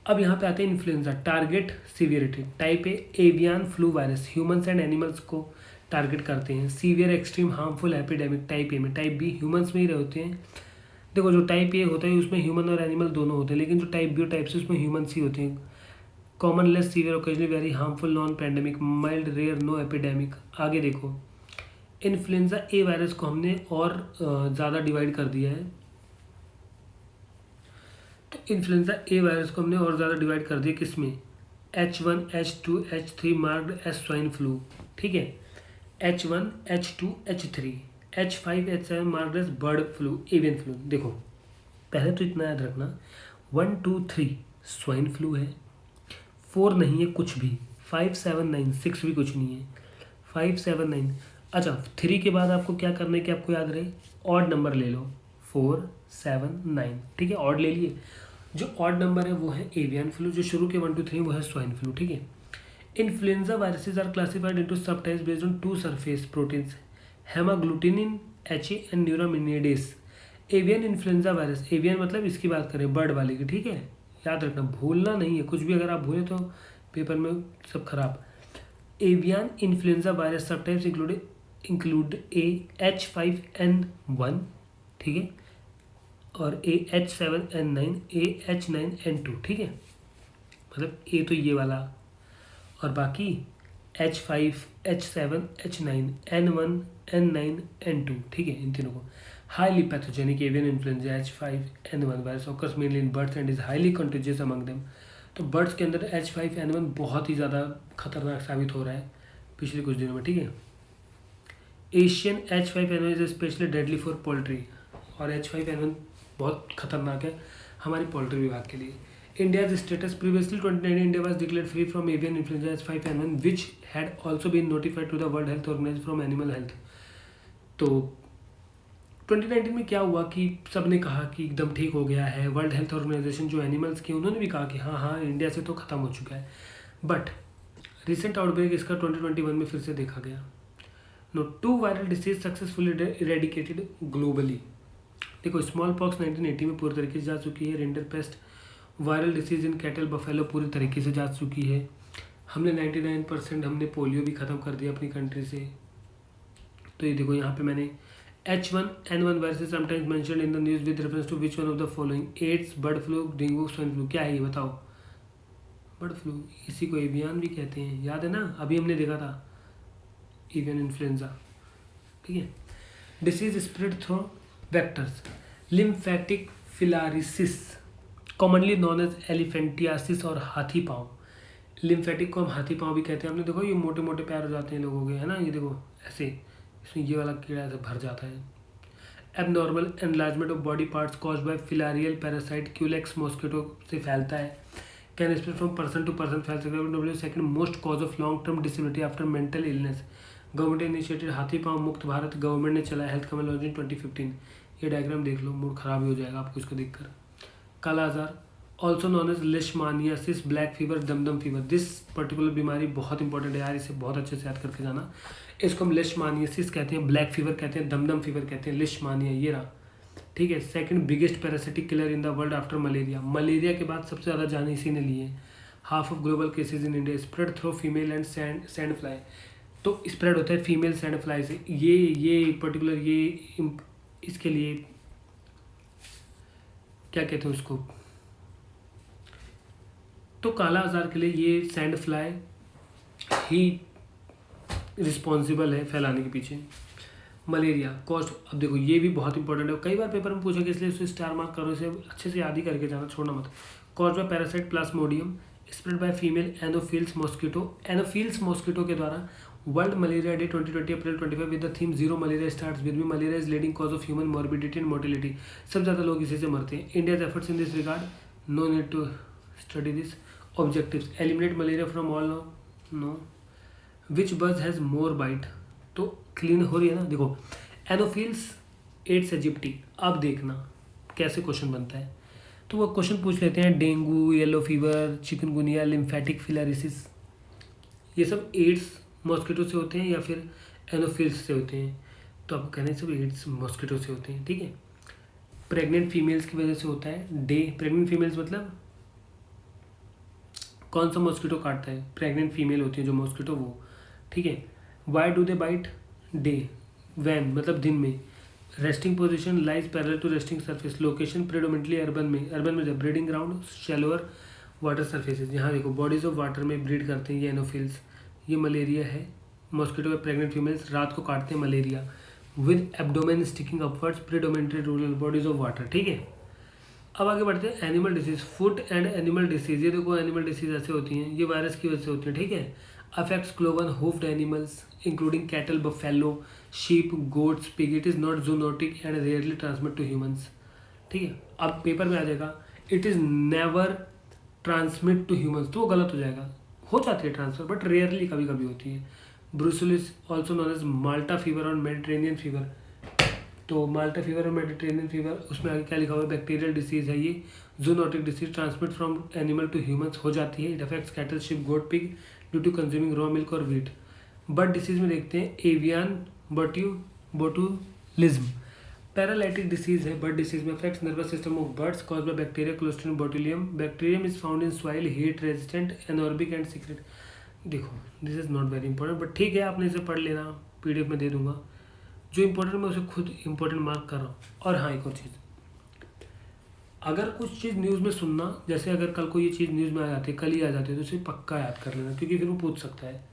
अब यहाँ पे आते हैं influenza target severity. Type A avian flu virus humans and animals को टारगेट करते हैं। Severe extreme harmful epidemic type A में। टाइप बी ह्यूमन्स में ही रहते हैं। देखो जो टाइप ए होता है उसमें ह्यूमन और एनिमल दोनों होते हैं, लेकिन जो टाइप बी और टाइप सी उसमें ह्यूमन्स ही होते हैं। Common less severe occasionally very harmful non pandemic mild rare no epidemic. आगे देखो, इन्फ्लुएंजा ए वायरस को हमने और ज़्यादा डिवाइड कर दिया है। तो इन्फ्लुएंजा ए वायरस को हमने और ज़्यादा डिवाइड कर दिया किस में, H1 H2 H3 marked as swine flu, ठीक है। H1 H2 H3 H5 H7 marked as bird flu, avian flu. देखो पहले तो इतना याद रखना, 1 2 3 स्वाइन फ्लू है, 4 नहीं है कुछ भी, 5 7 9 6 भी कुछ नहीं है, 5 7 9। अच्छा 3 के बाद आपको क्या करना है कि आपको याद रहे, ऑड नंबर ले लो, 4 7 9, ठीक है, ऑड ले लिए। जो ऑड नंबर है वो है एवियन फ्लू, जो शुरू के 1 2 3 वो है स्वाइन फ्लू, ठीक है। Influenza viruses are classified into sub types based on 2 surface proteins, haemagglutinin HA and neuraminidase. Avian influenza virus, avian मतलब इसकी बात करें बर्ड वाले की, ठीक है, याद रखना, भूलना नहीं है, कुछ भी अगर आप भूले तो पेपर में सब खराब। एवियन इन्फ्लुएंजा वायरस सब टाइप्स इंक्लूड ए H5N1, ठीक है, और ए H7N9, ए H9N2, ठीक है, मतलब ए तो ये वाला, और बाकी H5 H7 H9 N1 N9 N2, ठीक है, इन तीनों को। Highly pathogenic avian influenza H5N1 virus occurs mainly in birds and is highly contagious among them. तो बर्ड्स के अंदर H5N1 बहुत ही ज़्यादा खतरनाक साबित हो रहा है पिछले कुछ दिनों में, ठीक है। Asian H5N1 is specially deadly for poultry, और H5N1 बहुत खतरनाक है हमारी पोल्ट्री विभाग के लिए। India's status previously 2019, India was declared free from avian influenza H5N1, which had also been notified to the World Health Organization from Animal Health. तो 2019 में क्या हुआ कि सब ने कहा कि एकदम ठीक हो गया है। वर्ल्ड हेल्थ ऑर्गेनाइजेशन जो एनिमल्स की, उन्होंने भी कहा कि हाँ हाँ इंडिया से तो ख़त्म हो चुका है, बट रिसेंट आउटब्रेक इसका 2021 में फिर से देखा गया। No 2 viral disease successfully eradicated globally. देखो स्मॉल पॉक्स 1980 में पूरी तरीके से जा चुकी है। Rinderpest viral disease in cattle buffalo पूरी तरीके से जा चुकी है। हमने 99% हमने पोलियो भी ख़त्म कर दिया अपनी कंट्री से। तो ये देखो यहाँ पे मैंने H1N1 virus sometimes mentioned in the news with reference to which one of the following, AIDS, bird flu, dengue, swine flu. क्या है ये बताओ, बर्ड फ्लू, इसी को एवियन भी कहते हैं, याद है ना, अभी हमने देखा था एवियन इन्फ्लुएंजा, ठीक है। Disease spread through vectors, lymphatic filariasis commonly known as elephantiasis और हाथी पाँव। लिम्फेटिक को हम हाथी पाँव भी कहते हैं। हमने देखो ये मोटे मोटे पैर हो जाते हैं लोगों के, है ना, ये देखो ऐसे, इसमें ये वाला कीड़ा ऐसे भर जाता है। Abnormal enlargement of body parts caused by filarial parasite culex mosquito से फैलता है। Can spread from person to person, फैल सकता है। Second most cause of long term disability after mental illness. Government initiated हाथी पाँव मुक्त भारत, गवर्नमेंट ने चलाया हेल्थ कमिशन लॉन्च इन 2015। ये डायग्राम देख लो, मूड खराब ही हो जाएगा आपको इसको देखकर। Kala azar also known as leishmaniasis, black fever, Dumdum fever. This particular बीमारी बहुत इंपॉर्टेंट है यार, इसे बहुत अच्छे से याद करके जाना। इसको हम लेशमानियासिस कहते हैं, ब्लैक फीवर कहते हैं, दमदम फीवर कहते हैं, लेशमानिया ये रहा, ठीक है। Second biggest parasitic killer in the world after malaria. Malaria के बाद सबसे ज़्यादा जान इसी ने ली है। Half of global cases in India spread through female and sand fly. तो स्प्रेड होता है फीमेल सैंड फ्लाई से। ये पर्टिकुलर ये इसके लिए क्या कहते हैं उसको, तो काला आजार के लिए ये सैंड फ्लाई ही रिस्पॉन्सिबल है फैलाने के पीछे। मलेरिया कॉस्ट, अब देखो ये भी बहुत इंपॉर्टेंट है, कई बार पेपर में पूछा कि इसलिए उसे स्टार मार्क करो, इसे अच्छे से याद ही करके जाना, छोड़ना मत। Caused by parasite plasmodium, spread by female anopheles mosquito. Anopheles mosquito के द्वारा world malaria day 2020 April 25 with the theme zero malaria starts with me. Malaria is leading cause of human morbidity and mortality. सबसे ज़्यादा लोग इसी से मरते हैं। India's efforts in this regard, no need to study this. Objectives, eliminate malaria from all, no. Which bug has more bite, तो clean हो रही है ना। देखो एनोफिल्स एड्स इजिप्टी, अब देखना कैसे क्वेश्चन बनता है। तो वो क्वेश्चन पूछ लेते हैं dengue, yellow fever, chikungunya, lymphatic filariasis, ये सब एड्स मॉस्किटो से होते हैं या फिर एनोफिल्स से होते हैं। तो आपको कहना है सब एड्स मॉस्किटो से होते हैं, ठीक है। प्रेग्नेंट फीमेल्स की वजह से होता है डे। प्रेग्नेंट फीमेल्स मतलब कौन सा मॉस्किटो काटता है, प्रेग्नेंट फीमेल होती है जो मॉस्किटो, वो, ठीक है। Why do they bite day, when मतलब दिन में। Resting position lies parallel to resting surface. Location predominantly urban में, अर्बन में जब breeding ground shallower water surfaces, यहाँ देखो बॉडीज ऑफ वाटर में ब्रीड करते हैं ये एनोफिल्स। ये मलेरिया है, मॉस्किटो में प्रेग्नेंट फीमेल्स रात को काटते हैं malaria. With abdomen sticking upwards, predominantly rural bodies of water, ठीक है। अब आगे बढ़ते हैं animal disease, food and animal disease. ये देखो एनिमल डिसीज ऐसे होती हैं, ये वायरस की वजह से होती है, ठीक है। Affects cloven hoofed animals including cattle, buffalo, sheep, goats, pig. It is not zoonotic and rarely transmit to humans, ठीक है। अब पेपर में आ जाएगा it is never transmit to humans, तो वो गलत हो जाएगा, हो जाती है ट्रांसफर बट रेयरली कभी कभी होती है। ब्रुसेलोसिस ऑल्सो नोन एज माल्टा फीवर और मेडिटेरेनियन फीवर। तो माल्टा फीवर और मेडिटेरेनियन फीवर, उसमें आगे क्या लिखा हुआ है, बैक्टीरियल डिसीज है ये। Zoonotic disease transmit from animal to humans हो जाती है। It affects cattle, sheep, goat, pig due to consuming raw milk और वीट। बर्ड डिसीज में देखते हैं एवियन बोटुलिज्म, पैरालाइटिक डिसीज है। बर्ड डिसीज में affects nervous system of birds cause by bacteria clostridium botulinum. Bacterium is found in soil, heat resistant, anaerobic and secret. देखो this is not very important but ठीक है, आपने इसे पढ़ लेना, PDF में दे दूंगा। जो इंपॉर्टेंट मैं उसे खुद इंपॉर्टेंट मार्क कर रहा हूँ। और हाँ एक और चीज़, अगर कुछ चीज़ न्यूज़ में सुनना, जैसे अगर कल को ये चीज़ न्यूज़ में आ जाती है, कल ही आ जाती है, तो उसे पक्का याद कर लेना, क्योंकि फिर वो पूछ सकता है।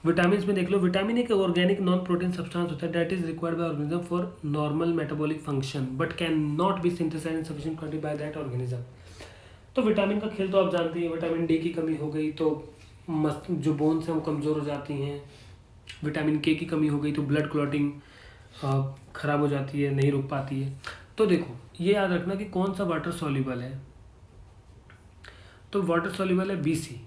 विटामिन में देख लो, विटामिन एक ऑर्गेनिक नॉन प्रोटीन सब्सटेंस होता है that is required by organism for normal metabolic function but can not be synthesised in sufficient quantity by that organism. तो विटामिन का खेल तो आप जानते हैं, विटामिन डी की कमी हो गई तो जो बोन्स हैं वो कमज़ोर हो जाती हैं। विटामिन के की कमी हो गई तो ब्लड क्लॉटिंग ख़राब हो जाती है, नहीं रुक पाती है। तो देखो ये याद रखना कि कौन सा वाटर सॉल्युबल है। तो वाटर सॉल्युबल है बीसी,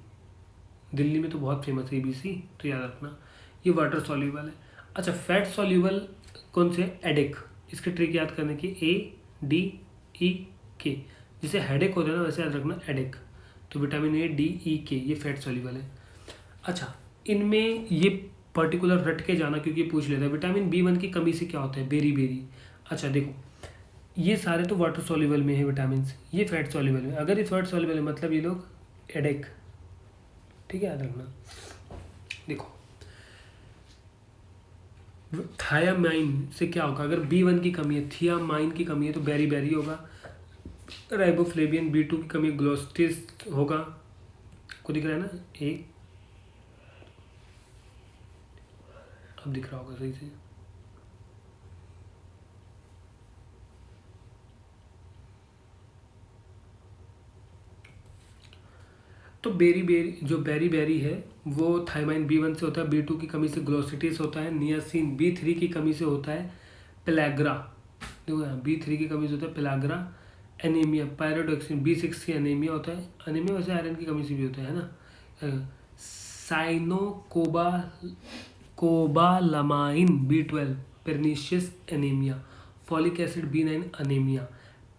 दिल्ली में तो बहुत फेमस है बीसी, तो याद रखना ये वाटर सॉल्युबल है। अच्छा फैट सॉल्युबल कौन से, एडिक। इसके ट्रिक याद करने की, ADEK, जिसे हेडेक होता है ना वैसे याद रखना एडिक। तो विटामिन ADEK ये फैट सॉल्युबल है। अच्छा इनमें ये पर्टिकुलर रट के जाना क्योंकि पूछ लेता है विटामिन B1 की कमी से क्या होता है, बेरी बेरी। अच्छा देखो ये सारे तो वाटर सॉल्युबल में है विटामिन, ये फैट सॉल्युबल में। अगर ये फैट सॉल्युबल है मतलब ये लोग एडिक, ठीक है याद रखना। देखो थायामाइन से क्या होगा, अगर B1 की कमी है, थियामाइन की कमी है तो बेरी बेरी होगा। राइबोफ्लेवियन B2 की कमी ग्लोस्टिस होगा, को दिख रहा है ना, एक अब दिख रहा होगा सही से। तो बेरी बेरी जो बेरी बेरी है वो थायमाइन B1 से होता है, B2 की कमी से ग्लोसिटिस होता है, नियासिन B3 की कमी से होता है पेलाग्रा, देखो यहाँ B3 की कमी से होता है पेलाग्रा। एनीमिया पायरोडोक्सिन B6 की एनीमिया होता है, एनीमिया वैसे आयरन की कमी से भी होता है ना। Cobalamin B12 pernicious anaemia. Folic acid B9 anaemia.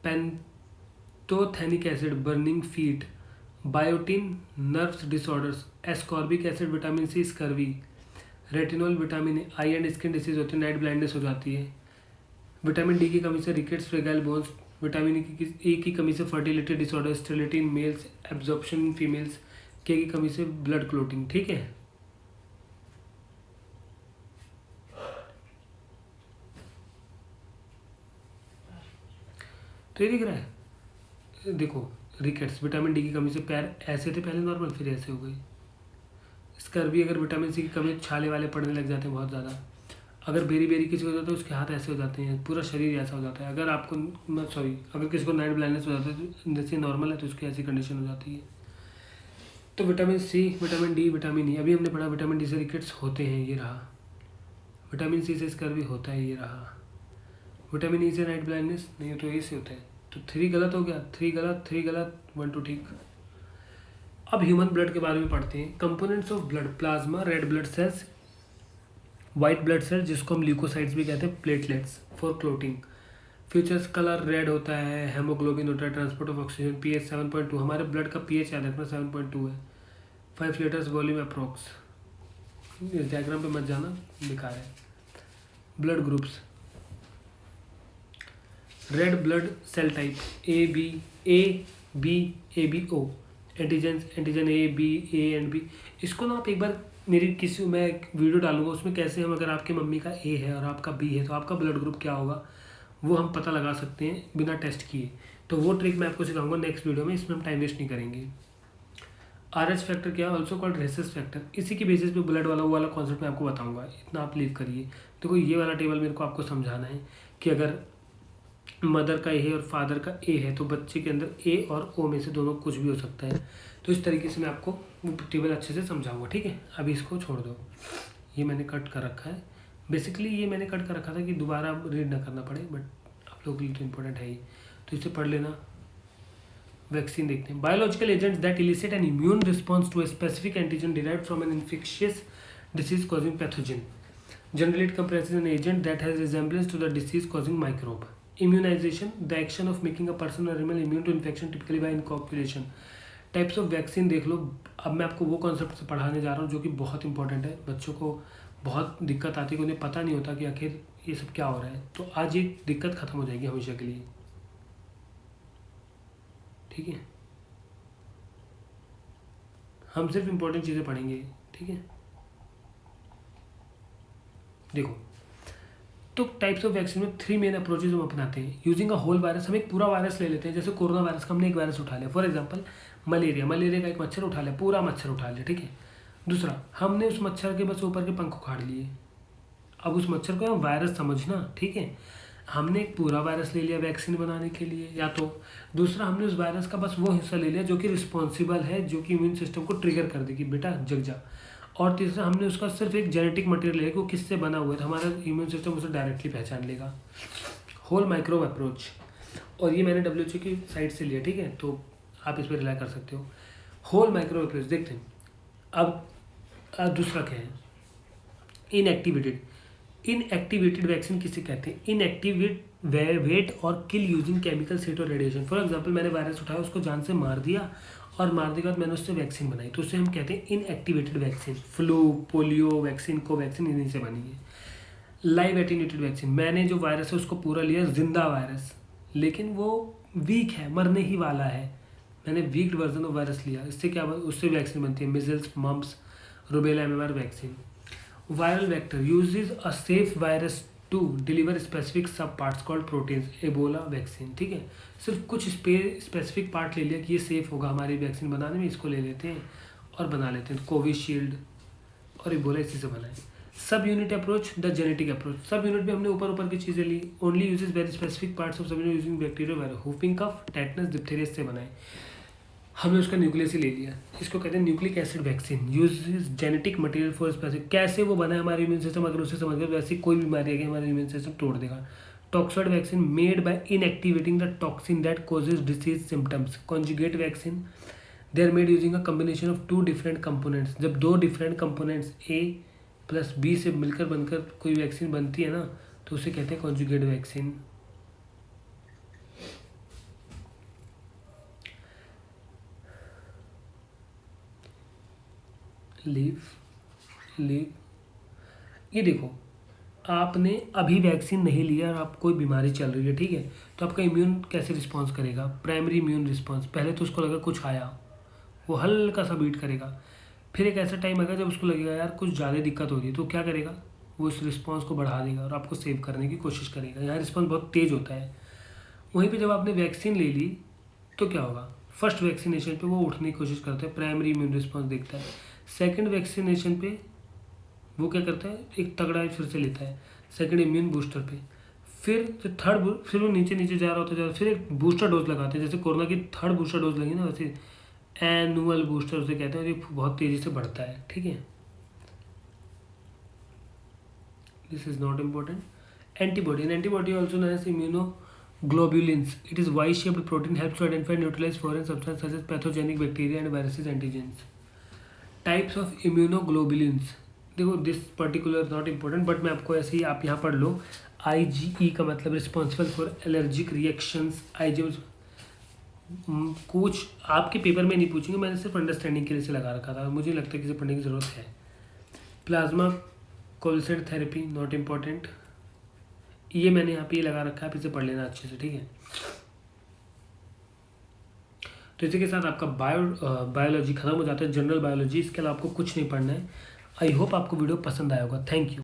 Pantothenic acid burning feet. Biotin nerves disorders. Ascorbic acid vitamin C scurvy. Retinol vitamin A, eye and skin disease होती है, नाइट ब्लाइंडनेस हो जाती है। विटामिन डी की कमी से rickets, fragile bones. Vitamin A की कमी से fertility disorder, sterility in males, absorption in females. के की कमी से ब्लड क्लोटिंग, ठीक है। तो ये दिख रहा है, देखो रिकेट्स, विटामिन डी की कमी से पैर ऐसे थे पहले नॉर्मल, फिर ऐसे हो गई। स्कर्वी, अगर विटामिन सी की कमी, छाले वाले पड़ने लग जाते हैं बहुत ज़्यादा। अगर बेरी बेरी किसी को हो जाता है उसके हाथ ऐसे हो जाते हैं, पूरा शरीर ऐसा हो जाता है। अगर आपको अगर किसी को नाइट ब्लाइंडनेस हो जाता है तो जैसे नॉर्मल है तो उसकी ऐसी कंडीशन हो जाती है। तो vitamin C, vitamin D, vitamin E, अभी हमने पढ़ा विटामिन डी से रिकेट्स होते हैं, ये रहा। विटामिन सी से स्कर्वी होता है, ये रहा। विटामिन ई से नाइट ब्लाइंडनेस नहीं, तो ए से होता है। तो 3 गलत हो गया, 3 गलत, 3 गलत, 1 2 ठीक। अब ह्यूमन ब्लड के बारे में पढ़ते हैं। Components of blood, plasma, red blood cells, white blood cells जिसको हम ल्यूकोसाइट्स भी कहते हैं, platelets for clotting, features, colour red होता है, हेमोग्लोबिन होता है, ट्रांसपोर्ट ऑफ ऑक्सीजन, पीएच 7.2, हमारे ब्लड का पीएच याद रखना 7.2 है, 5 लीटर्स वॉल्यूम अप्रोक्स। इस डायग्राम पे मत जाना, बेकार है। Blood groups, red blood cell type A B O, antigen A B A and B. इसको ना आप एक बार मेरी किसी, मैं एक वीडियो डालूंगा उसमें कैसे हम, अगर आपके मम्मी का ए है और आपका बी है तो आपका ब्लड ग्रुप क्या होगा वो हम पता लगा सकते हैं बिना टेस्ट किए। तो वो ट्रिक मैं आपको सिखाऊंगा नेक्स्ट वीडियो में, इसमें हम टाइम वेस्ट नहीं करेंगे। RH फैक्टर क्या है, ऑल्सो कॉल्ड रेसिस फैक्टर, इसी की बेसिस पे ब्लड वाला वो वाला कॉन्सेप्ट मैं आपको बताऊंगा, इतना आप लीव करिए। देखो ये वाला टेबल मेरे को आपको समझाना है कि अगर मदर का ए है और फादर का ए है तो बच्चे के अंदर ए और ओ में से दोनों कुछ भी हो सकता है। तो इस तरीके से मैं आपको वो टेबल अच्छे से समझाऊंगा, ठीक है। अभी इसको छोड़ दो, ये मैंने कट कर रखा है। बेसिकली ये मैंने कट कर रखा था कि दोबारा रीड ना करना पड़े, बट आप लोगों के लिए तो इम्पोर्टेंट है ही, तो इसे पढ़ लेना। वैक्सीन देखते हैं। Biological agents that elicit an immune response to a specific antigen derived from an infectious disease causing pathogen, generally it comprises an agent that has resemblance to the disease causing microbe. Immunization, the action of making a person or animal immune to infection typically by inoculation. Types of vaccine देख लो। अब मैं आपको वो concept से पढ़ाने जा रहा हूँ जो कि बहुत इंपॉर्टेंट है, बच्चों को बहुत दिक्कत आती है कि उन्हें पता नहीं होता कि आखिर ये सब क्या हो रहा है। तो आज ये दिक्कत खत्म हो जाएगी हमेशा के लिए, ठीक है। हम सिर्फ इंपॉर्टेंट चीज़ें पढ़ेंगे, ठीक है। देखो, तो टाइप्स ऑफ वैक्सीन में 3 मेन अप्रोचेज हम अपनाते हैं। यूजिंग अ होल वायरस, हम एक पूरा वायरस ले लेते हैं, जैसे कोरोना वायरस का हमने एक वायरस उठा लिया। फॉर एग्जांपल मलेरिया का एक मच्छर उठा लिया, पूरा मच्छर उठा लिया, ठीक है। दूसरा, हमने उस मच्छर के बस ऊपर के पंख उखाड़ लिए, अब उस मच्छर को हम वायरस समझना, ठीक है। हमने एक पूरा वायरस ले लिया वैक्सीन बनाने के लिए, या तो दूसरा हमने उस वायरस का बस वो हिस्सा ले लिया जो कि रिस्पॉन्सिबल है, जो कि इम्यून सिस्टम को ट्रिगर कर देगी, बेटा जग जा। और तीसरा, हमने उसका सिर्फ एक जेनेटिक मटेरियल लिया कि वो किससे बना हुआ है, तो हमारा इम्यून सिस्टम उसे डायरेक्टली पहचान लेगा। होल माइक्रोब अप्रोच, और ये मैंने WHO की साइट से लिया, ठीक है, तो आप इस पर रिलाई कर सकते हो। होल माइक्रोब अप्रोच देखते हैं। अब दूसरा क्या है, इनएक्टिवेटेड वैक्सीन किसे कहते हैं, इनएक्टिवेट और किल यूजिंग केमिकल सेट और रेडिएशन। फॉर एग्जांपल मैंने वायरस उठाया, उसको जान से मार दिया, और मारने के बाद मैंने उससे वैक्सीन बनाई, तो उससे हम कहते हैं inactivated vaccine. Flu, polio vaccine, Covaxin इन्हीं से बनी है। लाइव एटीन्यूटेड वैक्सीन, मैंने जो वायरस है उसको पूरा लिया, जिंदा वायरस, लेकिन वो वीक है, मरने ही वाला है, मैंने वीक वर्जन ऑफ वायरस लिया, इससे क्या उससे वैक्सीन बनती है, measles, mumps, rubella MMR vaccine. Viral vector uses a safe virus to deliver specific sub parts called proteins, Ebola vaccine, ठीक है। सिर्फ कुछ स्पेसिफिक पार्ट ले लिया कि ये सेफ होगा हमारी वैक्सीन बनाने में, इसको ले लेते हैं और बना लेते हैं। कोविशील्ड और एबोला इसी से बना है। Subunit approach, the genetic approach, subunit में हमने ऊपर की चीज़ें ली, only uses very specific parts of subunit using bacteria virus, whooping cough, tetanus, diphtheria से बनाए, हमने उसका न्यूक्लियस ही ले लिया, इसको कहते हैं nucleic acid vaccine. Uses genetic material for specific, कैसे वो बना है हमारे इम्यून सिस्टम, अगर उसे समझ गए तो ऐसी कोई बीमारी है हमारे इम्यून सिस्टम तोड़ देगा। Toxoid vaccine, made by inactivating the toxin that causes disease symptoms. Conjugate vaccine, they are made using a combination of 2 different components, जब 2 डिफरेंट कंपोनेंट्स A + B से मिलकर बनकर कोई वैक्सीन बनती है ना, तो उसे कहते हैं कॉन्जुगेट वैक्सीन। लीव ये देखो, आपने अभी वैक्सीन नहीं लिया और आप कोई बीमारी चल रही है, ठीक है, तो आपका इम्यून कैसे रिस्पॉन्स करेगा, प्राइमरी इम्यून रिस्पॉन्स। पहले तो उसको लगा कुछ आया, वो हल्का सा बीट करेगा, फिर एक ऐसा टाइम आएगा जब उसको लगेगा यार कुछ ज़्यादा दिक्कत हो रही है, तो क्या करेगा, वो इस रिस्पॉन्स को बढ़ा देगा और आपको सेव करने की कोशिश करेगा। यहाँ रिस्पॉन्स बहुत तेज़ होता है। वहीं पे जब आपने वैक्सीन ले ली तो क्या होगा, फर्स्ट वैक्सीनेशन पे वो उठने की कोशिश करता है, प्राइमरी इम्यून रिस्पॉन्स देखता है। सेकंड वैक्सीनेशन पे वो क्या करता है, एक तगड़ा फिर से लेता है सेकंड इम्यून बूस्टर पे। फिर जो थर्ड, फिर वो नीचे नीचे जा रहा होता है, फिर एक बूस्टर डोज लगाते हैं। जैसे कोरोना की थर्ड बूस्टर डोज लगी ना, वैसे एनुअल बूस्टर उसे कहते हैं, ये बहुत तेज़ी से बढ़ता है। ठीक है, this is not important. Antibody, an antibody also known as immunoglobulins. It is Y-shaped protein, helps to identify and neutralize foreign substances such as pathogenic bacteria and viruses, antigens. Types of immunoglobulins. देखो this particular not important, but मैं आपको ऐसे ही आप यहाँ पढ़ लो। IgE का मतलब responsible for allergic reactions. IgM कुछ आपके पेपर में नहीं पूछेंगे, मैंने सिर्फ अंडरस्टैंडिंग के लिए से लगा रखा था, मुझे लगता है कि इसे पढ़ने की ज़रूरत है। प्लाज्मा कोल्सेंट थेरेपी नॉट इम्पॉर्टेंट, ये मैंने यहाँ पे ये लगा रखा है, आप इसे पढ़ लेना अच्छे से। ठीक है, तो इसी के साथ आपका बायोलॉजी खत्म हो जाता है, जनरल बायोलॉजी। इसके अलावा आपको कुछ नहीं पढ़ना है। आई होप आपको वीडियो पसंद आया होगा। Thank you.